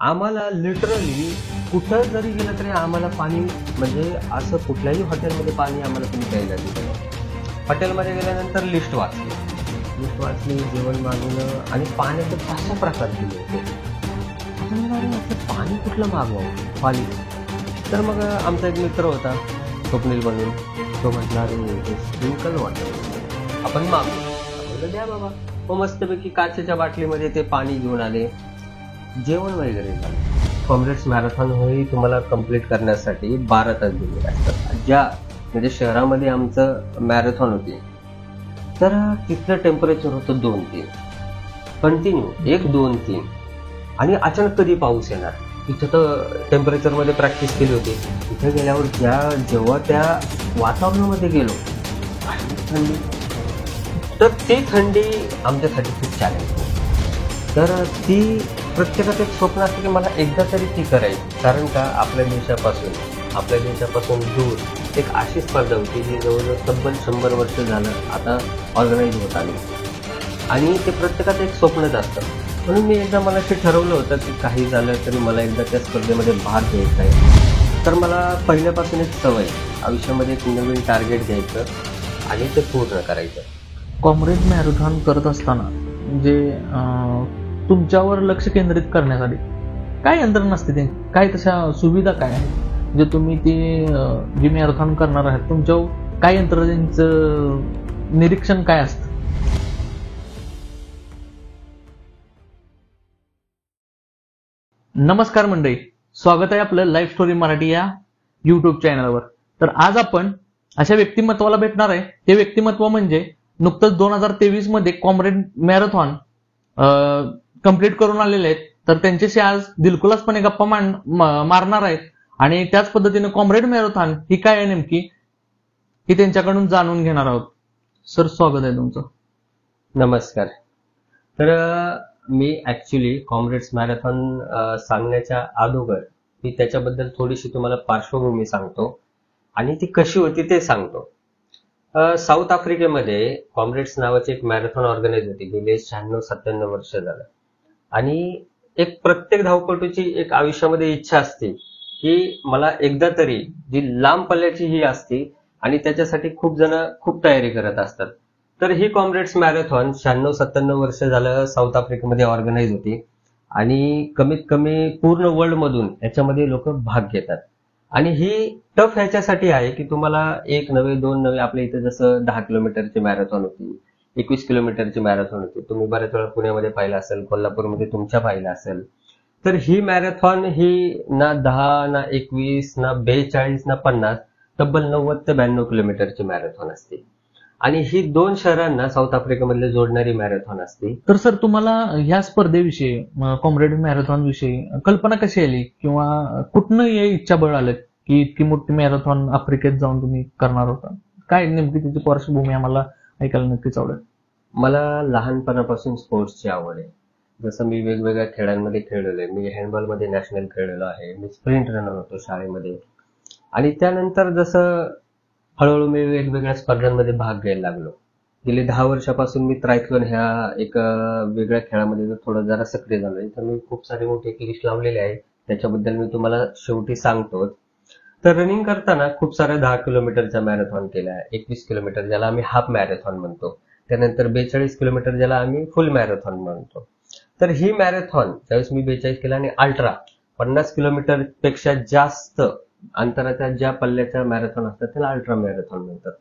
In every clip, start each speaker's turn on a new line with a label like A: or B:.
A: आम्हाला लिटरली कुठं जरी गेलं तरी आम्हाला पाणी म्हणजे असं कुठल्याही हॉटेलमध्ये पाणी आम्हाला तुम्ही प्यायला दिलं नाही. हॉटेलमध्ये गेल्यानंतर लिस्ट वाचली जेवण मागवलं आणि पाण्याचे 5-6 प्रकार दिले होते. आता मला म्हटलं पाणी कुठलं मागवावं पाणी. तर मग आमचा एक मित्र होता स्वप्नील म्हणून, तो म्हटला अरे स्प्रिंकल वॉटर आपण मागवू. द्या बाबा. मग मस्तपैकी काचेच्या बाटलीमध्ये ते पाणी घेऊन आले. जेवण वगैरे झालं. कॉम्रेड्स मॅरेथॉन ही तुम्हाला कंप्लीट करण्यासाठी 12 तास दिलेले असतात. ज्या म्हणजे शहरामध्ये आमचं मॅरेथॉन होती तर तिथलं टेम्परेचर होतं 2-3 कंटिन्यू 1-2-3 आणि अचानक कधी पाऊस येणार. तिथं तर टेम्परेचरमध्ये प्रॅक्टिस केली होती. तिथे गेल्यावर जेव्हा त्या वातावरणामध्ये गेलो थंडी, तर ती थंडी आमच्यासाठी खूप चॅलेंज होती. तर ती प्रत्येकाचं एक स्वप्न असतं की मला एकदा तरी ती करायची. कारण का आपल्या देशापासून दूर एक अशी स्पर्धा होती जी जवळजवळ तब्बल 100 वर्ष झालं आता ऑर्गनाईज होत आली आणि ते प्रत्येकाचं एक स्वप्नच असतं. म्हणून मी एकदा मनाशी ठरवलं होतं की काही झालं तरी मला एकदा त्या स्पर्धेमध्ये भाग घ्यायचा आहे. तर मला पहिल्यापासून एक सवय, आयुष्यामध्ये एक नवीन टार्गेट घ्यायचं आणि ते पूर्ण करायचं.
B: कॉम्रेड मॅरेथॉन करत असताना म्हणजे तुमच्यावर लक्ष केंद्रित करण्यासाठी काय यंत्रणा असते, ते काय तशा सुविधा काय आहेत जे तुम्ही ती जी मॅरेथॉन करणार आहात तुमच्यावर काय यंत्रणेचं निरीक्षण काय असतं? नमस्कार मंडळी, स्वागत आहे आपलं लाईफ स्टोरी मराठी या युट्यूब चॅनलवर. तर आज आपण अशा व्यक्तिमत्वाला भेटणार आहे. ते व्यक्तिमत्व म्हणजे नुकतंच 2023 मध्ये कॉम्रेड मॅरेथॉन कंप्लीट करून आलेले आहेत. तर त्यांच्याशी आज दिलखुलासपणे गप्पा मारणार आहेत आणि त्याच पद्धतीने कॉम्रेड मॅरेथॉन ही काय आहे नेमकी ही त्यांच्याकडून जाणून घेणार आहोत. सर, स्वागत आहे तुमचं.
A: नमस्कार. तर मी ऍक्च्युली कॉम्रेड्स मॅरेथॉन सांगण्याच्या अगोदर मी त्याच्याबद्दल थोडीशी तुम्हाला पार्श्वभूमी सांगतो आणि ती कशी होती ते सांगतो. साऊथ आफ्रिकेमध्ये कॉम्रेड्स नावाची एक मॅरेथॉन ऑर्गनाईज होती गेले 96-97 वर्ष झालं. आणि एक प्रत्येक धावपटूची एक आयुष्यामध्ये इच्छा असते की मला एकदा तरी जी लांब पल्ल्याची ही असते आणि त्याच्यासाठी खूप जण खूप तयारी करत असतात. तर ही कॉम्रेड्स मॅरेथॉन 96-97 वर्ष झालं साऊथ आफ्रिकेमध्ये ऑर्गनाईज होती आणि कमीत कमी पूर्ण वर्ल्ड मधून याच्यामध्ये लोक भाग घेतात. आणि ही टफ ह्याच्यासाठी आहे की तुम्हाला 1 नव्हे 2 नव्हे, आपल्या इथे जसं 10 किलोमीटरची मॅरेथॉन होती, 21 किलोमीटरची मॅरेथॉन होती, तुम्ही बऱ्याच वेळा पुण्यामध्ये पाहिलं असेल, कोल्हापूरमध्ये तुमच्या पाहिलं असेल. तर ही मॅरेथॉन ही ना 10 ना 21 ना 42 ना 50 तब्बल 90 ते 92 किलोमीटरची मॅरेथॉन असते आणि ही 2 शहरांना साऊथ आफ्रिकेमधले जोडणारी मॅरेथॉन असते.
B: तर सर, तुम्हाला ह्या स्पर्धेविषयी कॉम्रेड मॅरेथॉन विषयी कल्पना कशी आली किंवा कुठनं हे इच्छाबळ आलं की इतकी मोठी मॅरेथॉन आफ्रिकेत जाऊन तुम्ही करणार होता? काय नेमकी त्याची पार्श्वभूमी आम्हाला ऐकायला नक्कीच आवडेल.
A: मला लहानपणापासून स्पोर्ट्सची आवड आहे. जसं मी वेगवेगळ्या खेळांमध्ये खेळलेलो आहे. मी हँडबॉलमध्ये नॅशनल खेळलेलो आहे, मी स्प्रिंट रनर होतो शाळेमध्ये. आणि त्यानंतर जसं हळूहळू मी वेगवेगळ्या स्पर्धांमध्ये भाग घ्यायला लागलो. गेली 10 वर्षापासून मी ट्रायथलॉन ह्या एक वेगळ्या खेळामध्ये थोडं जरा सक्रिय झालोय. तर मी खूप सारे मोठे यश लावलेले आहे, त्याच्याबद्दल मी तुम्हाला शेवटी सांगतो. तर रनिंग करताना खूप साऱ्या 10 किलोमीटरच्या मॅरेथॉन केल्या, 21 किलोमीटर ज्याला आम्ही हाफ मॅरेथॉन म्हणतो, त्यानंतर 42 किलोमीटर ज्याला आम्ही फुल मॅरेथॉन म्हणतो. तर ही मॅरेथॉन ज्यावेळेस मी 42 केला आणि अल्ट्रा 50 किलोमीटर पेक्षा जास्त अंतराच्या ज्या पल्ल्याच्या मॅरेथॉन असतात त्याला अल्ट्रा मॅरेथॉन म्हणतात.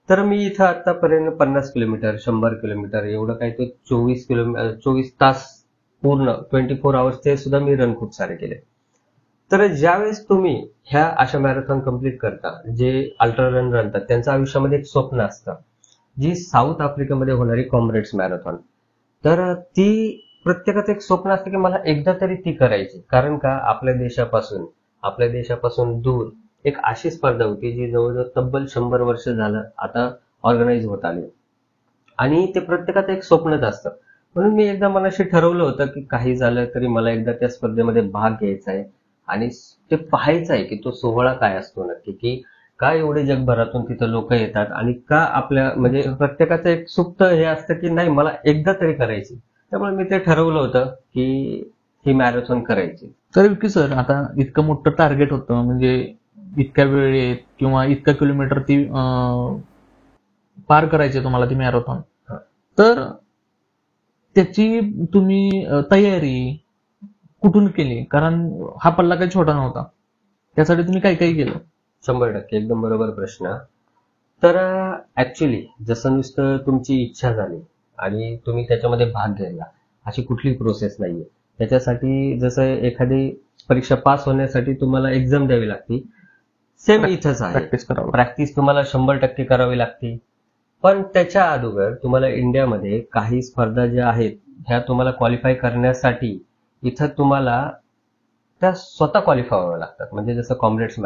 A: तर मी इथं आतापर्यंत 50 किलोमीटर 100 किलोमीटर एवढं काही तो 24 तास पूर्ण 24 आवर्स ते सुद्धा मी रन खूप सारे केले. तर ज्यावेळेस तुम्ही ह्या अशा मॅरेथॉन कंप्लीट करता जे अल्ट्रा रन रनतात त्यांचं आयुष्यामध्ये एक स्वप्न असतं, जी साऊथ आफ्रिकेमध्ये होणारी कॉम्रेड्स मॅरेथॉन. तर ती प्रत्येकाचं एक स्वप्न असतं की मला एकदा तरी ती करायची. कारण का आपल्या देशापासून दूर एक अशी स्पर्धा होती जी जवळजवळ तब्बल 100 वर्ष झालं आता ऑर्गनाईज होत आली आणि ते प्रत्येकाचं एक स्वप्नच असतं. म्हणून मी एकदा मनाशी ठरवलं होतं की काही झालं तरी मला एकदा त्या स्पर्धेमध्ये भाग घ्यायचा आहे आणि ते पाहायचं आहे की तो सोहळा काय असतो नक्की, की का एवढे जगभरातून तिथं लोक येतात आणि का आपल्या म्हणजे प्रत्येकाचं एक सुप्त हे असतं की नाही मला एकदा तरी करायची. त्यामुळे मी ते ठरवलं होतं की ही मॅरेथॉन करायची.
B: तर विकी सर, आता इतकं मोठं टार्गेट होतं, म्हणजे इतक्या वेळेत किंवा इतक्या किलोमीटर ती पार करायची तुम्हाला ती मॅरेथॉन,
A: हा.
B: तर त्याची तुम्ही तयारी कुठून केली? कारण हा पल्ला काही छोटा नव्हता, त्यासाठी तुम्ही काय काय केलं?
A: 100% एकदम बरोबर प्रश्न. तर ऍक्च्युली जसं नुसतं तुमची इच्छा झाली आणि तुम्ही त्याच्यामध्ये भाग घ्यायला, अशी कुठली प्रोसेस नाहीये. त्याच्यासाठी जसं एखादी परीक्षा पास होण्यासाठी तुम्हाला एक्झाम द्यावी लागते, सेम इथंच आहे.
B: प्रॅक्टिस करावं.
A: प्रॅक्टिस तुम्हाला 100% करावी लागते. पण त्याच्या अगोदर तुम्हाला इंडियामध्ये काही स्पर्धा ज्या आहेत ह्या तुम्हाला क्वालिफाय करण्यासाठी इथं तुम्हाला त्या स्वतः क्वालिफाय व्हाव्या लागतात. म्हणजे जसं कॉम्रेड्स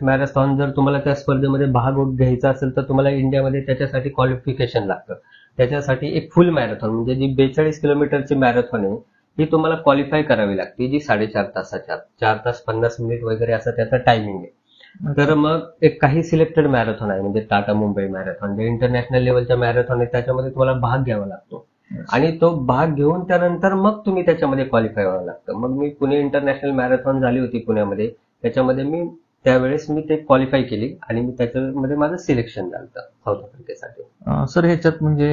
A: मॅरेथॉन जर तुम्हाला त्या स्पर्धेमध्ये भाग घ्यायचा असेल तर तुम्हाला इंडियामध्ये त्याच्यासाठी क्वालिफिकेशन लागतं. त्याच्यासाठी एक फुल मॅरेथॉन म्हणजे जी 42 किलोमीटरची मॅरेथॉन आहे ही तुम्हाला क्वालिफाय करावी लागते, जी 4.5 तासाच्या 4 तास 50 मिनिट वगैरे असं त्याचं टायमिंग आहे. तर मग एक काही सिलेक्टेड मॅरेथॉन आहे, म्हणजे टाटा मुंबई मॅरेथॉन, जे इंटरनॅशनल लेवलच्या मॅरेथॉन आहे, त्याच्यामध्ये तुम्हाला भाग घ्यावा लागतो आणि तो भाग घेऊन त्यानंतर मग तुम्ही त्याच्यामध्ये क्वालिफाय व्हावं लागतं. मग मी पुणे इंटरनॅशनल मॅरेथॉन झाली होती पुण्यामध्ये, त्याच्यामध्ये मी त्यावेळेस मी ते क्वालिफाय केली आणि मी त्याच्यामध्ये माझं सिलेक्शन झालं साऊथ आफ्रिकेसाठी.
B: सर, ह्याच्यात म्हणजे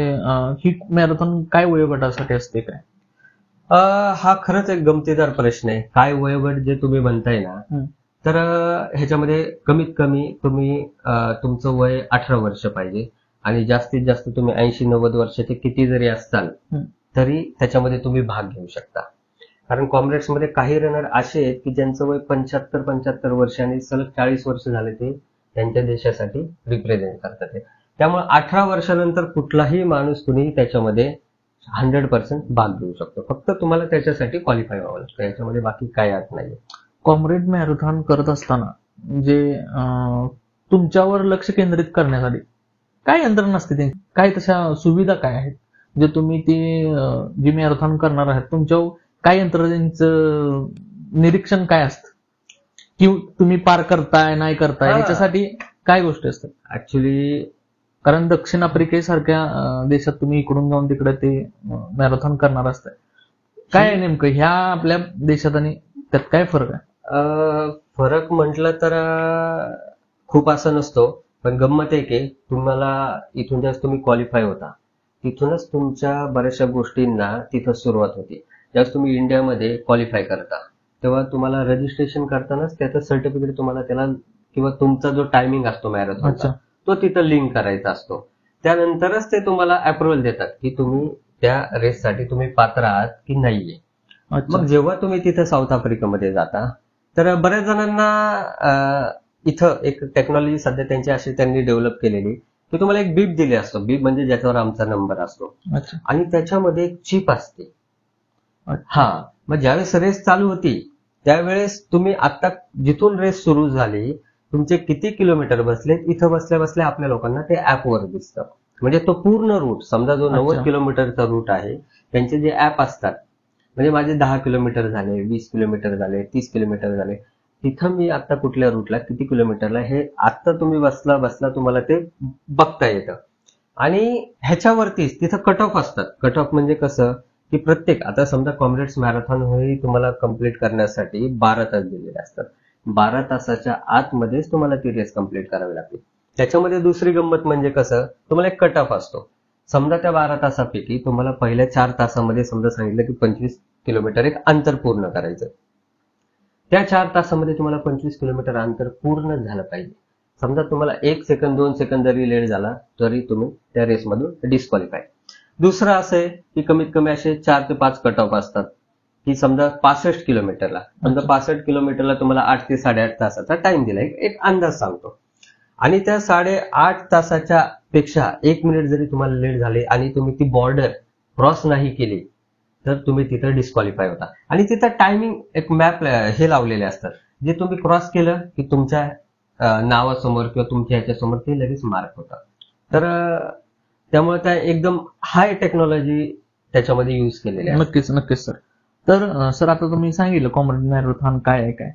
B: ही मॅरेथॉन काय वयोगटासाठी असते काय?
A: हा खरंच एक गमतीदार प्रश्न आहे. काय वयोगट जे तुम्ही म्हणताय ना, तर ह्याच्यामध्ये कमीत कमी तुम्ही तुमचं वय 18 वर्ष पाहिजे आणि जास्तीत जास्त तुम्ही 80-90 वर्षाचे किती जरी असताल तरी त्याच्यामध्ये तुम्ही भाग घेऊ शकता. कारण कॉम्रेड्समध्ये काही रनर असे आहेत की ज्यांचं वय 75 वर्ष आणि सलग 40 वर्ष झाले ते त्यांच्या देशासाठी रिप्रेझेंट करतात. त्यामुळे 18 वर्षानंतर कुठलाही माणूस कुणीही त्याच्यामध्ये 100% भाग घेऊ शकतो. फक्त तुम्हाला त्याच्यासाठी क्वालिफाय व्हावं लागतं, याच्यामध्ये बाकी काय आत नाही.
B: कॉम्रेड मॅरेथॉन करत असताना म्हणजे तुमच्यावर लक्ष केंद्रित करण्यासाठी काय यंत्रणा असते त्यांची, काय तशा सुविधा काय आहेत जे तुम्ही ती जी मॅरेथॉन करणार आहात तुमच्यावर काय यंत्रणेचं निरीक्षण काय असतं, की तुम्ही पार करताय नाही करताय, याच्यासाठी काय गोष्टी असतात?
A: ऍक्च्युली
B: कारण दक्षिण आफ्रिकेसारख्या देशात तुम्ही इकडून जाऊन तिकडे ते मॅरेथॉन करणार असताय, काय नेमकं ह्या आपल्या देशात आणि त्यात काय फरक आहे?
A: फरक म्हटलं तर खूप असं नसतो, पण गंमत आहे की तुम्हाला इथून ज्यावेळेस तुम्ही क्वालिफाय होता तिथूनच तुमच्या बऱ्याचशा गोष्टींना तिथं सुरुवात होती. ज्यावेळेस तुम्ही इंडियामध्ये क्वालिफाय करता तेव्हा तुम्हाला रजिस्ट्रेशन करतानाच त्याचं सर्टिफिकेट तुम्हाला त्याला किंवा तुमचा जो टायमिंग असतो मॅरेथॉनचा तो तिथं लिंक करायचा असतो. त्यानंतरच ते तुम्हाला अप्रुव्हल देतात की तुम्ही त्या रेससाठी तुम्ही पात्र आहात की नाहीये. मग जेव्हा तुम्ही तिथं साऊथ आफ्रिकेमध्ये जाता तर बऱ्याच जणांना इथं एक टेक्नॉलॉजी सध्या त्यांची अशी त्यांनी डेव्हलप केलेली की तुम्हाला एक बीप दिले असतो, बीप म्हणजे ज्याच्यावर आमचा नंबर असतो आणि त्याच्यामध्ये एक चिप असते. हा, मग ज्यावेळेस रेस चालू होती त्यावेळेस तुम्ही आता जिथून रेस सुरू झाली तुमचे किती किलोमीटर बसले इथं बसल्या बसल्या आपल्या लोकांना ते ऍपवर दिसतं. म्हणजे तो पूर्ण रूट, समजा जो 90 किलोमीटरचा रूट आहे त्यांचे जे ऍप असतात, म्हणजे माझे 10 किलोमीटर झाले, 20 किलोमीटर झाले, 30 किलोमीटर झाले, तिथं मी आता कुठल्या रूटला किती किलोमीटरला हे आता तुम्ही बसला तुम्हाला ते बघता येतं. आणि ह्याच्यावरतीच तिथं कट ऑफ असतात. कट ऑफ म्हणजे कसं की प्रत्येक, आता समजा कॉम्रेड्स मॅरेथॉन हे तुम्हाला कम्प्लीट करण्यासाठी 12 तास दिलेले असतात. 12 तासाच्या आतमध्येच तुम्हाला ती रेस कम्प्लीट करावी लागते. त्याच्यामध्ये दुसरी गंमत म्हणजे कसं, तुम्हाला एक कट ऑफ असतो. समजा त्या 12 तासापैकी तुम्हाला पहिल्या 4 तासामध्ये समजा सांगितलं की 25 किलोमीटर एक अंतर पूर्ण करायचं. त्या 4 तासामध्ये तुम्हाला 25 किलोमीटर अंतर पूर्ण झालं पाहिजे. समजा तुम्हाला 1 सेकंद 2 सेकंद जरी लेट झाला तरी तुम्ही त्या रेसमधून डिस्क्वालिफाय. दुसरं असं आहे की कमीत कमी असे 4 ते 5 कट ऑफ असतात की समजा 65 किलोमीटरला, समजा 65 किलोमीटरला तुम्हाला 8 ते 8.5 तासाचा टाइम दिला, एक अंदाज सांगतो, आणि त्या 8.5 तासाच्या पेक्षा 1 मिनिट जरी तुम्हाला लेट झाले आणि तुम्ही ती बॉर्डर क्रॉस नाही केली तर तुम्ही तिथं डिस्क्वालिफाय होता. आणि तिथं टायमिंग एक मॅप हे लावलेले असतात, जे तुम्ही क्रॉस केलं की तुमच्या नावासमोर किंवा तुमच्या ह्याच्यासमोर ते लगेच मार्क होतात. तर त्यामुळे त्या एकदम हाय टेक्नॉलॉजी त्याच्यामध्ये यूज केलेली आहे.
B: नक्कीच नक्कीच सर. तर सर, आता तुम्ही सांगितलं कॉम्रेड मॅरेथॉन काय आहे काय,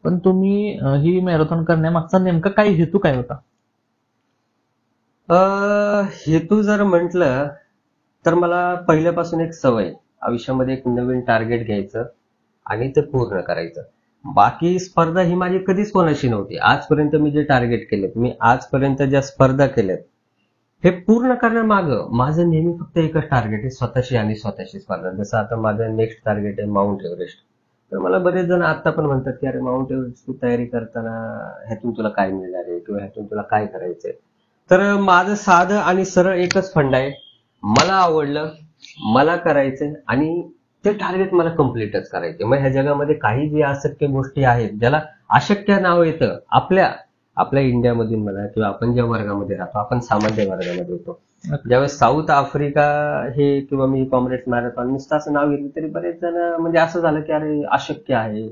B: पण तुम्ही ही मॅरेथॉन करण्यामागचा नेमका काय हेतू काय होता?
A: हेतू जर म्हटलं तर मला पहिल्यापासून एक सवय, आयुष्यामध्ये एक नवीन टार्गेट घ्यायचं आणि ते पूर्ण करायचं. बाकी स्पर्धा ही माझी कधीच कोणाशी नव्हती. आजपर्यंत मी जे टार्गेट केलेत, मी आजपर्यंत ज्या स्पर्धा केल्यात, हे पूर्ण करण्यामागं माझं नेहमी फक्त एकच टार्गेट आहे, स्वतःशी आणि स्वतःशी स्पर्धा. जसं आता माझं नेक्स्ट टार्गेट आहे माउंट एव्हरेस्ट. तर मला बरेच जण आता पण म्हणतात की अरे माउंट एव्हरेस्टची तयारी करताना ह्यातून तुला काय मिळणार आहे किंवा ह्यातून तुला काय करायचंय. तर माझं साधं आणि सरळ एकच फंड आहे, मला आवडलं, मला करायचंय आणि ते टार्गेट मला कम्प्लीटच करायचे. मग ह्या जगामध्ये काही जे अशक्य गोष्टी आहेत, ज्याला अशक्य नाव येतं, आपल्या इंडियामधून म्हणा किंवा आपण ज्या वर्गामध्ये राहतो, आपण सामान्य वर्गामध्ये येतो. ज्यावेळेस साऊथ आफ्रिका हे किंवा मी कॉम्रेड्स मॅरेथॉन नुसतं असं नाव घेतलं तरी बरेच जण म्हणजे असं झालं की अरे अशक्य आहे,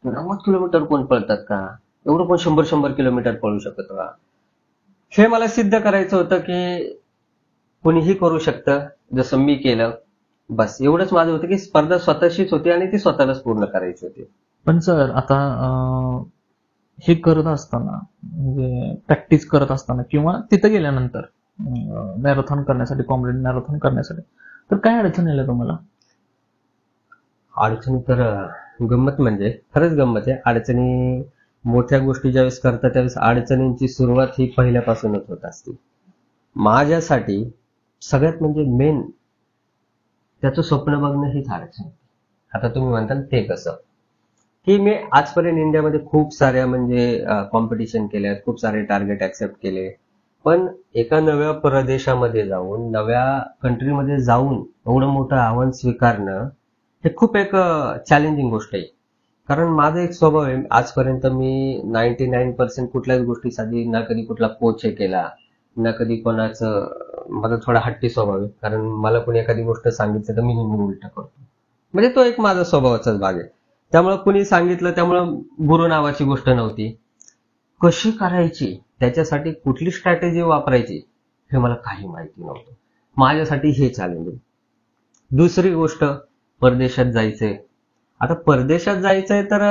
A: 90 किलोमीटर कोण पळतात का, एवढं कोण 100 किलोमीटर पळू शकत का. हे मला सिद्ध करायचं होतं की कोणीही करू शकतं जसं मी केलं. बस एवढंच माझं होतं की स्पर्धा स्वतःशीच होती आणि ती स्वतःलाच पूर्ण करायची होती.
B: पण सर आता हे करत असताना म्हणजे प्रॅक्टिस करत असताना किंवा तिथं गेल्यानंतर मॅरेथॉन करण्यासाठी, कॉम्रेड मॅरेथॉन करण्यासाठी तर काय अडचण आल्या तुम्हाला?
A: अडचणी तर गंमत म्हणजे खरंच गंमत आहे. अडचणी मोठ्या गोष्टी ज्यावेळेस करतात त्यावेळेस अडचणींची सुरुवात ही पहिल्यापासूनच होत असते. माझ्यासाठी सगळ्यात म्हणजे मेन त्याचं स्वप्न बघणं हीच अडचण. आता तुम्ही म्हणताल ते कसं, की मी आजपर्यंत इंडियामध्ये खूप साऱ्या म्हणजे कॉम्पिटिशन केल्यात, खूप सारे टार्गेट ऍक्सेप्ट केले, पण एका नव्या प्रदेशामध्ये जाऊन, नव्या कंट्रीमध्ये जाऊन एवढं मोठं आव्हान स्वीकारणं हे खूप एक चॅलेंजिंग गोष्ट आहे. कारण माझा एक स्वभाव आहे, आजपर्यंत मी 99% कुठल्याच गोष्टीसाठी ना कधी कुठला कोच हे केला, ना कधी कोणाचं. माझा थोडा हट्टी स्वभाव आहे, कारण मला कोणी एखादी गोष्ट सांगितलं तर मी नेहमी उलट करतो. म्हणजे तो एक माझा स्वभावाचाच भाग आहे. त्यामुळे कुणी सांगितलं, त्यामुळं गुरु नावाची गोष्ट नव्हती. कशी करायची, त्याच्यासाठी कुठली स्ट्रॅटेजी वापरायची हे मला काही माहिती नव्हतं. माझ्यासाठी हे चॅलेंज आहे. दुसरी गोष्ट, परदेशात जायचंय. आता परदेशात जायचंय तर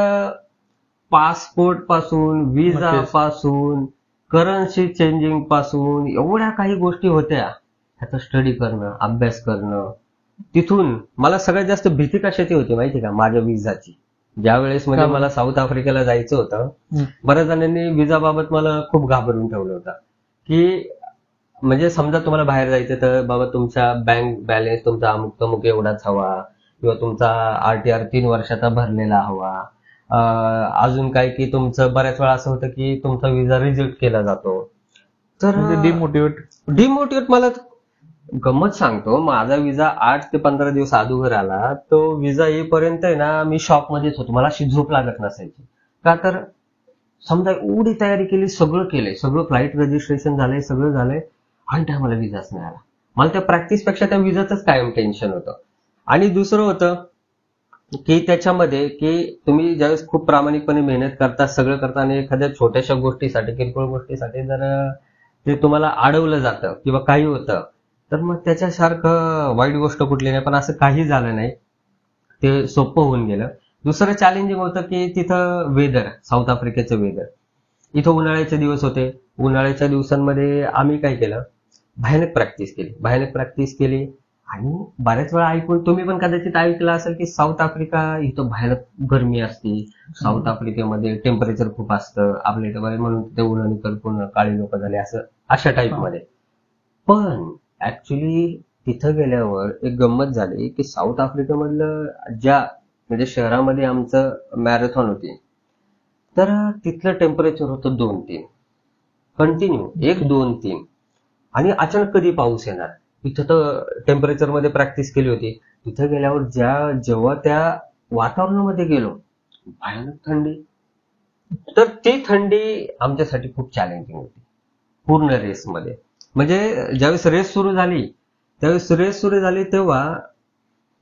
A: पासपोर्ट पासून, विजा पासून, करन्सी चेंजिंग पासून एवढ्या काही गोष्टी होत्या. ह्याचा स्टडी करणं, अभ्यास करणं. तिथून मला सगळ्यात जास्त भीती कशाची होती माहिती का, माझ्या विजाची. ज्या वेळेस म्हणजे मला साऊथ आफ्रिकेला जायचं होतं, बऱ्याच जणांनी विजाबाबत मला खूप घाबरून ठेवलं होतं की म्हणजे समजा तुम्हाला बाहेर जायचं तर बाबा तुमचा बँक बॅलन्स तुमचा अमुक अमुक एवढाच हवा किंवा तुमचा RTR 3 वर्षाचा भरलेला हवा. अजून काय की तुमचं बऱ्याच वेळा असं होतं की तुमचा विजा रिजेक्ट केला जातो. तर डिमोटिवेट मला गंमत सांगतो, माझा विजा 8 ते 15 दिवस अगोदर आला. तो विजा येईपर्यंत आहे ना मी शॉक मध्येच होतो, मला अशी झोप लागत नसायची. का तर समजा एवढी तयारी केली, सगळं केलंय, सगळं फ्लाईट रजिस्ट्रेशन झालंय, सगळं झालंय आणि त्या मला विजाच नाही आला. मला त्या प्रॅक्टिसपेक्षा त्या विजाच कायम टेन्शन होतं. आणि दुसरं होतं की त्याच्यामध्ये की तुम्ही ज्यावेळेस खूप प्रामाणिकपणे मेहनत करता, सगळं करता आणि एखाद्या छोट्याशा गोष्टीसाठी, किरकोळ गोष्टीसाठी जर ते तुम्हाला अडवलं जातं किंवा काही होतं तर मग त्याच्यासारखं वाईट गोष्ट कुठली नाही. पण असं काही झालं नाही, ते सोपं होऊन गेलं. दुसरं चॅलेंजिंग होतं की तिथं वेदर, साऊथ आफ्रिकेचं वेदर. इथं उन्हाळ्याचे दिवस होते. उन्हाळ्याच्या दिवसांमध्ये आम्ही काय केलं, भयानक प्रॅक्टिस केली आणि बऱ्याच वेळा ऐकून तुम्ही पण कदाचित ऐकलं असेल की साऊथ आफ्रिका इथं भयानक गरमी असते. साऊथ आफ्रिकेमध्ये टेम्परेचर खूप असतं. आपल्या इथं बरेच म्हणून तिथे उन्हाळी कल्पून काळी लोक झाले, असं अशा टाईपमध्ये. पण ऍक्च्युली तिथं गेल्यावर एक गंमत झाली की साऊथ आफ्रिकेमधलं ज्या म्हणजे शहरामध्ये आमचं मॅरेथॉन होती, तर तिथलं टेम्परेचर होतं 2-3 कंटिन्यू, 1-2-3. आणि अचानक कधी पाऊस येणार. इथं तर टेम्परेचर मध्ये प्रॅक्टिस केली होती. तिथं गेल्यावर जेव्हा त्या वातावरणामध्ये गेलो, भयानक थंडी. तर ती थंडी आमच्यासाठी खूप चॅलेंजिंग होती पूर्ण रेसमध्ये. म्हणजे ज्यावेळेस रेस सुरू झाली तेव्हा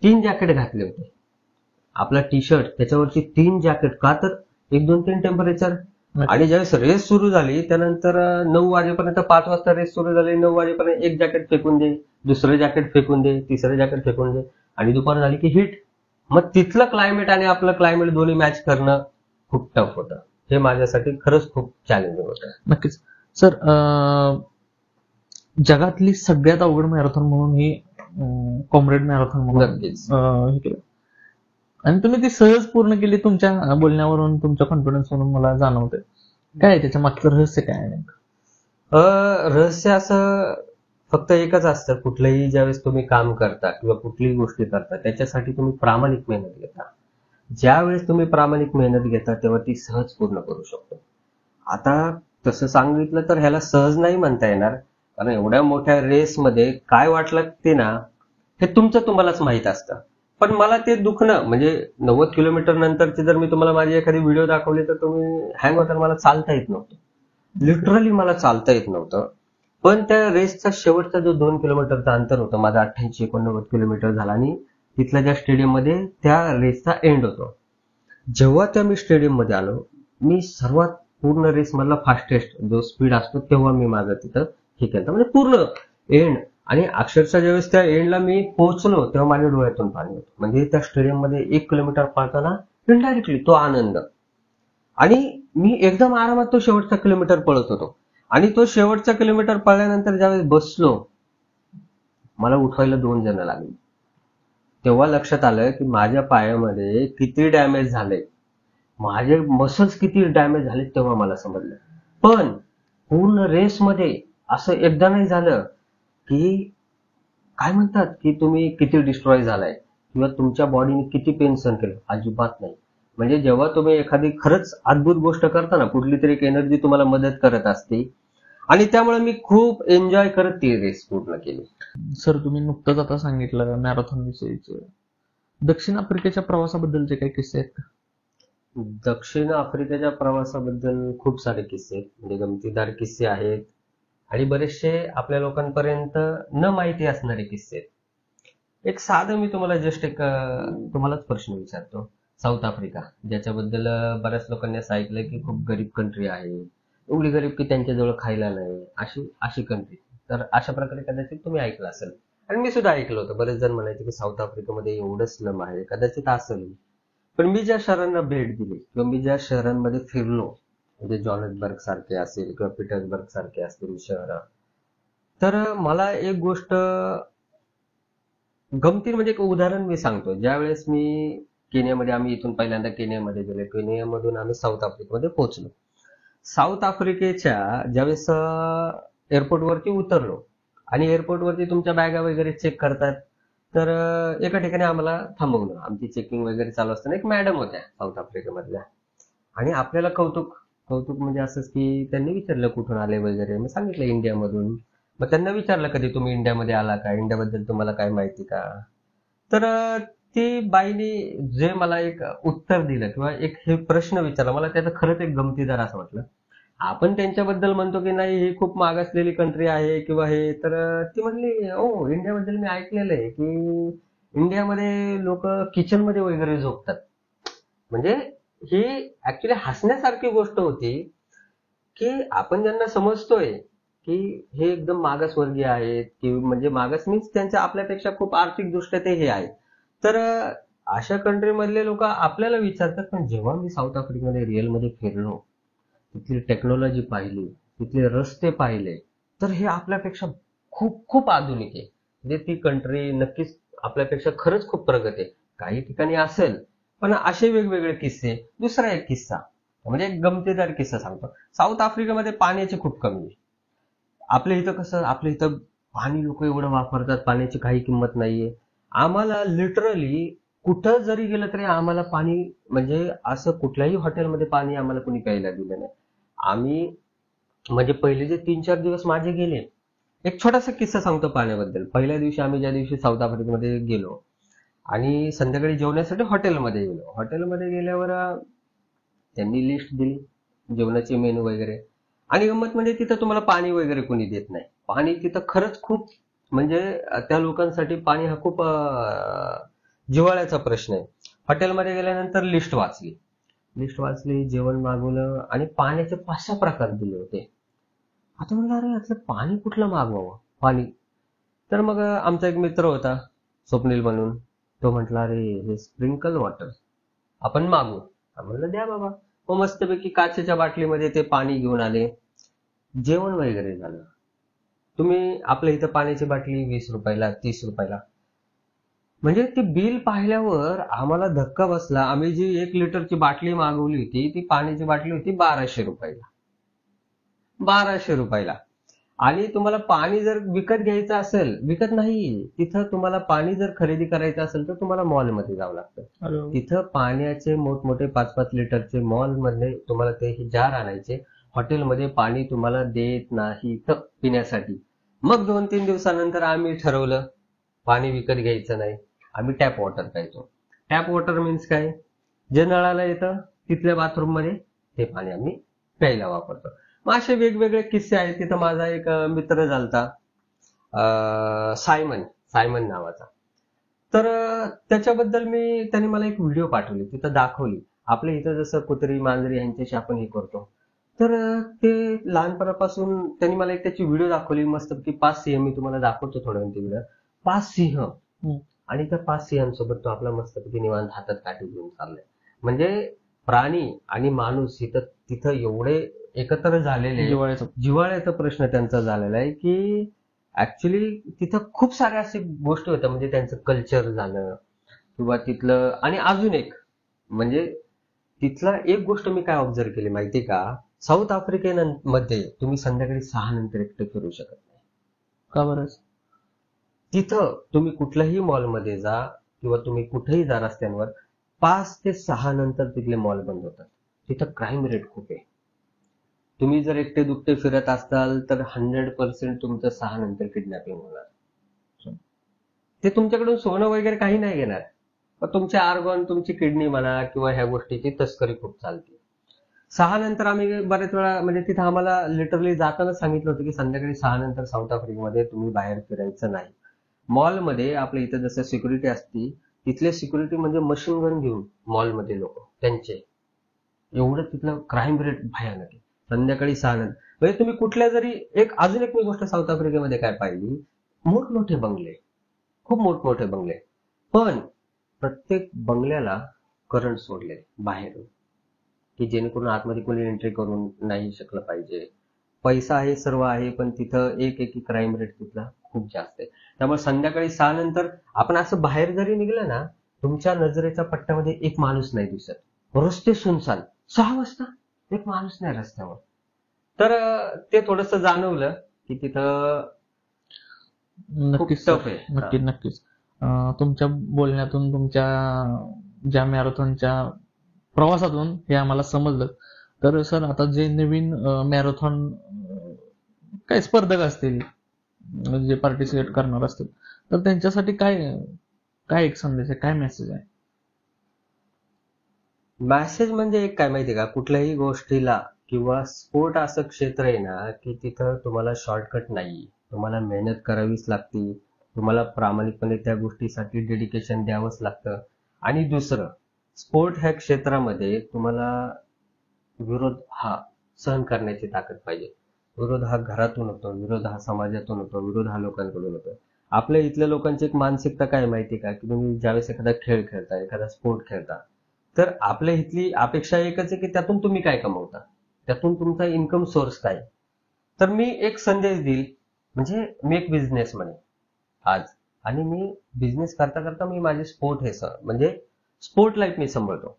A: 3 जॅकेट घातले होते. आपला टी शर्ट त्याच्यावरची 3 जॅकेट, का तर 1-2-3 टेम्परेचर. आणि ज्यावेळेस रेस सुरू झाली त्यानंतर 9 वाजेपर्यंत, 5 वाजता रेस सुरू झाली, 9 वाजेपर्यंत एक जॅकेट फेकून दे, दुसरं जॅकेट फेकून दे, तिसरं जॅकेट फेकून दे आणि दुपार झाली की हिट. मग तिथलं क्लायमेट आणि आपलं क्लायमेट दोन्ही मॅच करणं खूप टफ होतं. हे माझ्यासाठी खरंच खूप चॅलेंजिंग होतं.
B: नक्कीच सर. जगातली सगळ्यात अवघड मॅरेथॉन म्हणून ही कॉम्रेड मॅरेथॉन म्हणून
A: नक्कीच.
B: हे केलं. आणि तुम्ही ती सहज पूर्ण केली. तुमच्या बोलण्यावरून, तुमच्या कॉन्फिडन्स वरून मला जाणवतंय. काय आहे त्याच्या मागचं रहस्य काय आहे नेमकं?
A: रहस्य असं फक्त एकच असतं, कुठलंही ज्यावेळेस तुम्ही काम करता किंवा कुठलीही गोष्टी करता त्याच्यासाठी तुम्ही प्रामाणिक मेहनत घेता. ज्यावेळेस तुम्ही प्रामाणिक मेहनत घेता तेव्हा ती सहज पूर्ण करू शकतो. आता तसं सांगितलं तर ह्याला सहज नाही म्हणता येणार, कारण एवढ्या मोठ्या रेसमध्ये काय वाटलं ते ना हे तुमचं तुम्हालाच माहित असतं. पण मला ते दुखणं म्हणजे 90 किलोमीटर नंतरची जर मी तुम्हाला माझी एखादी व्हिडिओ दाखवली तर तुम्ही हँग होता, मला चालता येत नव्हतं. लिटरली मला चालता येत नव्हतं. पण त्या रेसचा शेवटचा जो 2 किलोमीटरचा अंतर होतं, माझा 88-89 किलोमीटर झाला आणि तिथल्या ज्या स्टेडियम मध्ये त्या रेसचा एंड होतो. जेव्हा त्या मी स्टेडियम मध्ये आलो, मी सर्वात पूर्ण रेस मधला फास्टेस्ट जो स्पीड असतो तेव्हा मी माझं तिथं हे केलं, म्हणजे पूर्ण एंड. आणि अक्षरशः ज्यावेळेस त्या एंडला मी पोहोचलो तेव्हा माझ्या डोळ्यातून पाणी होतं. म्हणजे त्या स्टेडियम मध्ये 1 किलोमीटर पळताना इनडायरेक्टली तो आनंद. आणि मी एकदम आरामात तो शेवटचा किलोमीटर पळत होतो. आणि तो शेवटचा किलोमीटर पळल्यानंतर ज्यावेळेस बसलो, मला उठवायला 2 जण लागली. तेव्हा लक्षात आलं की माझ्या पायामध्ये किती डॅमेज झाले, माझे मसल्स किती डॅमेज झाले, तेव्हा मला समजलं. पण पूर्ण रेसमध्ये असं एकदा नाही झालं की काय म्हणतात की तुम्ही किती डिस्ट्रॉय झालाय किंवा तुमच्या बॉडीने किती पेन सहन केलं, अजिबात नाही. म्हणजे जेव्हा तुम्ही एखादी खरंच अद्भुत गोष्ट करता ना, कुठली तरी एक एनर्जी तुम्हाला मदत करत असते. आणि त्यामुळे मी खूप एन्जॉय करत ती रेस पूर्ण केली.
B: सर, तुम्ही नुकतंच आता सांगितलं मॅरेथॉन विषयीचं. दक्षिण आफ्रिकेच्या प्रवासाबद्दलचे काही किस्से आहेत का?
A: दक्षिण आफ्रिकेच्या प्रवासाबद्दल खूप सारे किस्से आहेत, म्हणजे गमतीदार किस्से आहेत आणि बरेचसे आपल्या लोकांपर्यंत न माहिती असणारे किस्से आहेत. एक साधं मी तुम्हाला जस्ट एक तुम्हालाच प्रश्न विचारतो. साऊथ आफ्रिका, ज्याच्याबद्दल बऱ्याच लोकांनी असं ऐकलंय की खूप गरीब कंट्री आहे, एवढी गरीब की त्यांच्याजवळ खायला नाही, अशी अशी कंट्री. तर अशा प्रकारे कदाचित तुम्ही ऐकलं असेल आणि मी सुद्धा ऐकलं होतं. बरेच जण म्हणायचे की साऊथ आफ्रिकेमध्ये एवढं स्लम आहे, कदाचित असेल. पण मी ज्या शहरांना भेट दिली किंवा मी ज्या शहरांमध्ये फिरलो, म्हणजे जॉनसबर्ग सारखे असेल किंवा पीटर्सबर्ग सारखे असतील शहर, तर मला एक गोष्ट गमतीर म्हणजे एक उदाहरण मी सांगतो. ज्यावेळेस मी केनियामध्ये, आम्ही इथून पहिल्यांदा केनियामध्ये गेलो, केनियामधून आम्ही साऊथ आफ्रिकेमध्ये पोहोचलो. साऊथ आफ्रिकेच्या ज्यावेळेस एअरपोर्टवरती उतरलो आणि एअरपोर्टवरती तुमच्या बॅगा वगैरे चेक करतात, तर एका ठिकाणी आम्हाला थांबवलं. आमची चेकिंग वगैरे चालू असताना एक मॅडम होत्या साऊथ आफ्रिकेमधल्या, आणि आपल्याला कौतुक कौतुक म्हणजे असंच की त्यांनी विचारलं कुठून आले वगैरे. मी सांगितलं इंडियामधून. मग त्यांना विचारलं कधी तुम्ही इंडियामध्ये आला का, इंडियाबद्दल तुम्हाला काय माहिती का. तर ती बाईने जे मला एक उत्तर दिलं किंवा एक हे प्रश्न विचारला, मला त्याचं खरंच एक गमतीदार असं वाटलं. आपण त्यांच्याबद्दल म्हणतो की नाही ही खूप मागासलेली कंट्री आहे किंवा हे, तर ती म्हणली हो इंडियाबद्दल मी ऐकलेलं आहे की इंडियामध्ये लोक किचनमध्ये वगैरे झोपतात. म्हणजे ही ऍक्च्युली हसण्यासारखी गोष्ट होती की आपण ज्यांना समजतोय की हे एकदम मागासवर्गीय आहेत, की म्हणजे मागास मीन्स त्यांच्या आपल्यापेक्षा खूप आर्थिक दृष्ट्या ते हे आहेत, तर अशा कंट्री मधले लोक आपल्याला विचारतात. पण जेव्हा मी साऊथ आफ्रिकेमध्ये रिअलमध्ये फिरलो, तिथली टेक्नॉलॉजी पाहिली, तिथले रस्ते पाहिले, तर हे आपल्यापेक्षा खूप खूप आधुनिक आहे. म्हणजे ती कंट्री नक्कीच आपल्यापेक्षा खरंच खूप प्रगत आहे. काही ठिकाणी असेल, पण असे वेगवेगळे किस्से. दुसरा एक किस्सा म्हणजे एक गमतीदार किस्सा सांगतो. साऊथ आफ्रिकेमध्ये पाण्याची खूप कमी आहे. आपल्या इथं कसं, आपल्या इथं पाणी लोक एवढं वापरतात, पाण्याची काही किंमत नाहीये. आम्हाला लिटरली कुठं जरी गेलं तरी आम्हाला पाणी, म्हणजे असं कुठल्याही हॉटेलमध्ये पाणी आम्हाला कोणी प्यायला दिलं नाही. आम्ही म्हणजे पहिले जे 3-4 दिवस माझे गेले, एक छोटासा किस्सा सांगतो पाण्याबद्दल. पहिल्या दिवशी आम्ही ज्या दिवशी साऊथ आफ्रिकेमध्ये गेलो आणि संध्याकाळी जेवण्यासाठी हॉटेलमध्ये गेलो. हॉटेलमध्ये गेल्यावर त्यांनी लिस्ट दिली जेवणाचे मेनू वगैरे, आणि गंमत म्हणजे तिथं तुम्हाला पाणी वगैरे कोणी देत नाही. पाणी तिथं खरंच खूप, म्हणजे त्या लोकांसाठी पाणी हा खूप जिव्हाळ्याचा प्रश्न आहे. हॉटेलमध्ये गेल्यानंतर लिस्ट वाचली, जेवण मागवलं आणि पाण्याचे 5-6 प्रकार दिले होते. आता म्हणलं अरे यातलं पाणी कुठलं मागवावं पाणी. तर मग आमचा एक मित्र होता स्वप्नील म्हणून, तो म्हटला अरे हे स्प्रिंकल वॉटर आपण मागू. म्हणलं द्या बाबा. मग मस्तपैकी काचेच्या बाटलीमध्ये ते पाणी घेऊन आले, जेवण वगैरे झालं. तुम्ही आपल्या इथं पाण्याची बाटली 20 रुपयाला, 30 रुपयाला. म्हणजे ते बिल पाहिल्यावर आम्हाला धक्का बसला. आम्ही जी 1 लिटरची बाटली मागवली होती ती पाण्याची बाटली होती 1200 रुपयाला. 1200 रुपयाला. आणि तुम्हाला पाणी जर विकत घ्यायचं असेल, विकत नाही, तिथं तुम्हाला पाणी जर खरेदी करायचं असेल तर तुम्हाला मॉलमध्ये जावं लागतं. तिथं पाण्याचे मोठमोठे 5-5 लिटरचे मॉलमध्ये तुम्हाला ते जार आणायचे. हॉटेलमध्ये पाणी तुम्हाला देत नाही तर पिण्यासाठी. मग 2-3 दिवसानंतर आम्ही ठरवलं पाणी विकत घ्यायचं नाही, आम्ही टॅप वॉटर प्यायचो. टॅप वॉटर मीन्स काय? जे नळाला येतं तिथल्या बाथरूम मध्ये ते पाणी आम्ही प्यायला वापरतो. मग असे वेगवेगळे किस्से आहेत. तिथं माझा एक मित्र झालता, सायमन नावाचा. तर त्याच्याबद्दल त्याने मला एक व्हिडिओ पाठवली, तिथं दाखवली. आपल्या इथं जसं कुत्री मांजरी यांच्याशी आपण हे करतो, तर ते लहानपणापासून त्यांनी मला एक त्याची व्हिडिओ दाखवली मस्तपैकी. 5 सिंह, मी तुम्हाला दाखवतो थोड्या वेळ ती व्हिडिओ. 5 सिंह, आणि त्या 5 सिंहांसोबत तो आपला मस्तपैकी निवांत हातात काठी घेऊन चाललाय. म्हणजे प्राणी आणि माणूस तिथं एवढे एकत्र झालेले, जिव्हाळ्याचा प्रश्न त्यांचा झालेला आहे की ऍक्च्युली तिथं खूप साऱ्या अशा गोष्टी होत्या. म्हणजे त्यांचं कल्चर झालं किंवा तिथलं. आणि अजून एक म्हणजे तिथला एक गोष्ट मी काय ऑब्झर्व केली माहिती का, साऊथ आफ्रिकेमध्ये तुम्ही संध्याकाळी 6 नंतर एकटे फिरू शकत नाही.
B: का बरं?
A: तिथं तुम्ही कुठल्याही मॉलमध्ये जा किंवा तुम्ही कुठेही जा रस्त्यांवर, 5 ते 6 नंतर तिथले मॉल बंद होतात. तिथं क्राईम रेट खूप आहे. तुम्ही जर एकटे दुकटे फिरत असाल तर 100% तुमचं 6 नंतर किडनॅपिंग होणार. ते तुमच्याकडून सोनं वगैरे काही नाही घेणार, पण तुमचे आर्गॉन, तुमची किडनी म्हणा किंवा ह्या गोष्टीची तस्करी खूप चालते. 6 नंतर आम्ही बरेच वेळा, म्हणजे तिथं आम्हाला लिटरली जाताना सांगितलं होतं की संध्याकाळी 6 नंतर साऊथ आफ्रिकेमध्ये तुम्ही बाहेर फिरायचं नाही. मॉलमध्ये आपल्या इथं जसं सिक्युरिटी असती, तिथले सिक्युरिटी म्हणजे मशीन गन घेऊन मॉलमध्ये लोक त्यांचे, एवढं तिथलं क्राईम रेट भयानक आहे. संध्याकाळी 6 नंतर म्हणजे तुम्ही कुठल्या जरी अजून एक मी गोष्ट साऊथ आफ्रिकेमध्ये काय पाहिली, मोठमोठे बंगले, खूप मोठमोठे बंगले, पण प्रत्येक बंगल्याला करंट सोडले बाहेरून की जेणेकरून आतमध्ये कोणी एंट्री करून नाही शकलं पाहिजे. पैसा आहे, सर्व आहे, पण तिथं एक क्राईम रेट तिथला खूप जास्त आहे. त्यामुळे संध्याकाळी 6 नंतर आपण असं बाहेर जरी निघलं ना, तुमच्या नजरेच्या पट्ट्यामध्ये एक माणूस नाही दिसत. रस्ते सुनसान, 6 वाजता एक माणूस नाही रस्त्यावर. तर ते थोडस जाणवलं की तिथं
B: नक्कीच
A: टफ आहे.
B: नक्कीच. तुमच्या बोलण्यातून, तुमच्या ज्या मॅरेथॉनच्या प्रवासातून हे आम्हाला समजलं. तर सर, आता जे नवीन मॅरेथॉन काय स्पर्धक असतील, जे पार्टिसिपेट करणार असतील, तर त्यांच्यासाठी काय एक संदेश आहे, काय मेसेज आहे?
A: मॅसेज म्हणजे एक काय माहितीये का, कुठल्याही गोष्टीला किंवा स्पोर्ट असं क्षेत्र आहे ना की तिथं तुम्हाला शॉर्टकट नाही. तुम्हाला मेहनत करावीच लागते. तुम्हाला प्रामाणिकपणे त्या गोष्टीसाठी डेडिकेशन द्यावंच लागतं. आणि दुसरं, स्पोर्ट ह्या क्षेत्रामध्ये तुम्हाला विरोध हा सहन करण्याची ताकद पाहिजे. विरोध हा घरातून होतो, विरोध हा समाजातून होतो, विरोध हा लोकांकडून होतो. आपल्या इथल्या लोकांची एक मानसिकता काय माहिती का, की तुम्ही ज्यावेळेस एखादा खेळ खेळता, एखादा स्पोर्ट खेळता, तर आपल्या इथली अपेक्षा एकच आहे की त्यातून तुम्ही काय कमवता, त्यातून तुमचा इन्कम सोर्स काय. तर मी एक संदेश देईल, म्हणजे मी एक बिझनेसमॅन आहे आज, आणि मी बिझनेस करता करता मी माझे स्पोर्ट म्हणजे स्पोर्ट लाईफ मी सांभाळतो.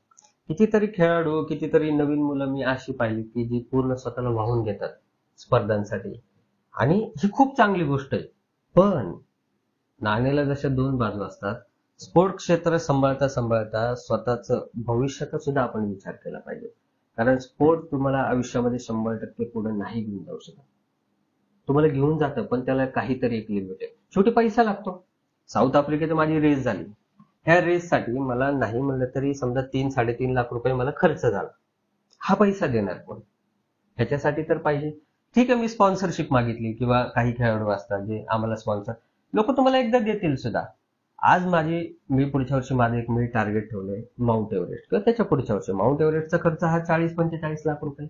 A: कितीतरी खेळाडू, कितीतरी नवीन मुलं मी अशी पाहिली की जी पूर्ण स्वतःला वाहून घेतात स्पर्धांसाठी, आणि ही खूप चांगली गोष्ट आहे. पण नाण्याला जशा 2 बाजू असतात. स्पोर्ट क्षेत्र सांभाळता सांभाळता स्वतःचं भविष्याचा सुद्धा आपण विचार केला पाहिजे. कारण स्पोर्ट तुम्हाला आयुष्यामध्ये 100% पुढे नाही घेऊन जाऊ शकत. तुम्हाला घेऊन जातं, पण त्याला काहीतरी एक लिमिट आहे. शेवटी पैसा लागतो. साऊथ आफ्रिकेत माझी रेस झाली. ह्या रेससाठी मला नाही म्हणलं तरी समजा 3-3.5 लाख रुपये मला खर्च झाला. हा पैसा देणार कोण? ह्याच्यासाठी तर पाहिजे. ठीक आहे, मी स्पॉन्सरशिप मागितली किंवा काही खेळाडू असतात जे आम्हाला स्पॉन्सर, लोक तुम्हाला एकदा देतील सुद्धा. आज मी पुढच्या वर्षी माझं एक टार्गेट ठेवलंय, माउंट एव्हरेस्ट, किंवा त्याच्या पुढच्या वर्षी माउंट एव्हरेस्टचा खर्च हा 40-45 लाख रुपये.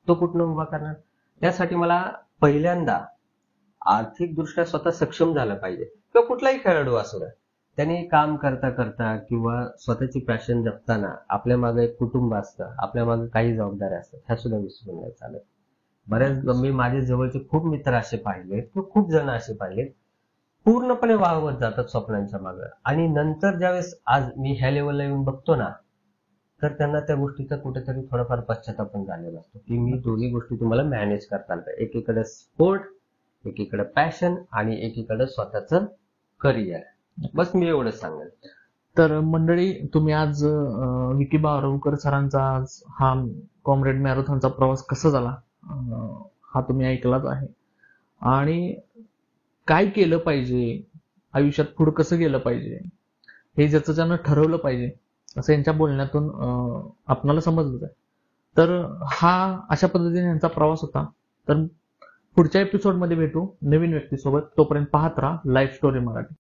A: तो कुठनं उभा करणार? त्यासाठी मला पहिल्यांदा आर्थिकदृष्ट्या स्वतः सक्षम झालं पाहिजे. किंवा कुठलाही खेळाडू असू द्या, त्यांनी काम करता करता किंवा स्वतःची पॅशन जपताना आपल्या मागे एक कुटुंब असतं, आपल्या मागे काही जबाबदाऱ्या असतात, ह्या सुद्धा विसरून नाही चालत. बऱ्याच मी माझे जवळचे खूप मित्र असे पाहिले किंवा खूप जण असे पाहिले पूर्णपणे वाहवत जातात स्वप्नांच्या मागे, आणि नंतर ज्यावेळेस आज मी ह्या लेवलला येऊन बघतो ना, तर त्यांना त्या गोष्टीचा कुठेतरी थोडाफार पश्चाताप पण झालेला असतो की मी दोन्ही गोष्टी तुम्हाला मॅनेज करता आल्या. एकीकडे स्पोर्ट, एकीकडे पॅशन आणि एकीकडे स्वतःचं करिअर. बस मी एवढंच सांगेल.
B: तर मंडळी, तुम्ही आज विकी बावरकर सरांचा आज हा कॉम्रेड मॅरेथॉनचा प्रवास कसा झाला हा तुम्ही ऐकलाच आहे. आणि काय केलं पाहिजे आयुष्यात, पुढे कसं गेलं पाहिजे हे ज्याचं त्यानं ठरवलं पाहिजे असं यांच्या बोलण्यातून आपणाला समजलं आहे. तर हा अशा पद्धतीने यांचा प्रवास होता. तर पुढच्या एपिसोडमध्ये भेटू नवीन व्यक्तीसोबत. तोपर्यंत पाहत राहा लाईफ स्टोरी मराठी.